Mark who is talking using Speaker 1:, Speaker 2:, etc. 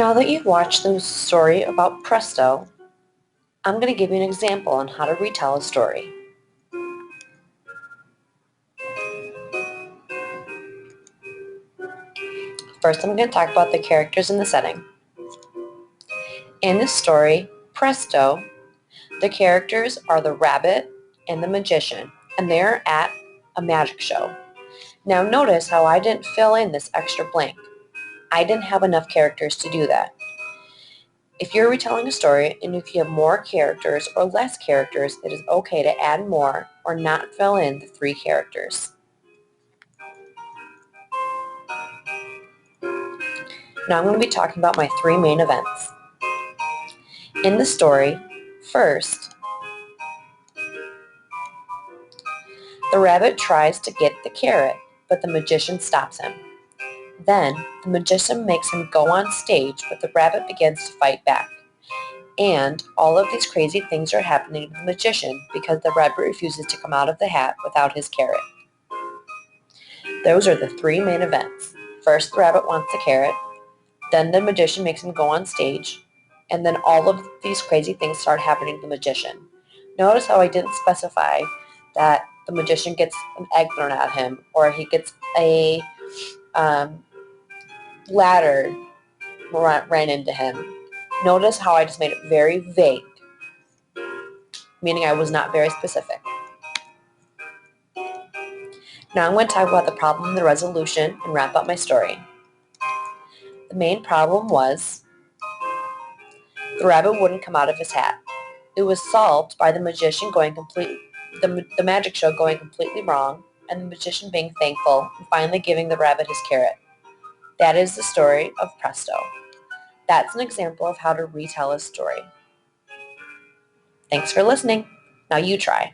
Speaker 1: Now that you've watched the story about Presto, I'm going to give you an example on how to retell a story. First, I'm going to talk about the characters and the setting. In this story, Presto, the characters are the rabbit and the magician, and they're at a magic show. Now notice how I didn't fill in this extra blank. I didn't have enough characters to do that. If you're retelling a story and if you have more characters or less characters, it is okay to add more or not fill in the 3 characters. Now I'm going to be talking about my 3 main events. In the story, first, the rabbit tries to get the carrot, but the magician stops him. Then, the magician makes him go on stage, but the rabbit begins to fight back. And all of these crazy things are happening to the magician because the rabbit refuses to come out of the hat without his carrot. Those are the 3 main events. First, the rabbit wants the carrot. Then the magician makes him go on stage. And then all of these crazy things start happening to the magician. Notice how I didn't specify that the magician gets an egg thrown at him or he gets a ladder ran into him. Notice how I just made it very vague, meaning I was not very specific. Now I'm going to talk about the problem and the resolution and wrap up my story. The main problem was the rabbit wouldn't come out of his hat. It was solved by the magician the magic show going completely wrong, and the magician being thankful and finally giving the rabbit his carrot. That is the story of Presto. That's an example of how to retell a story. Thanks for listening. Now you try.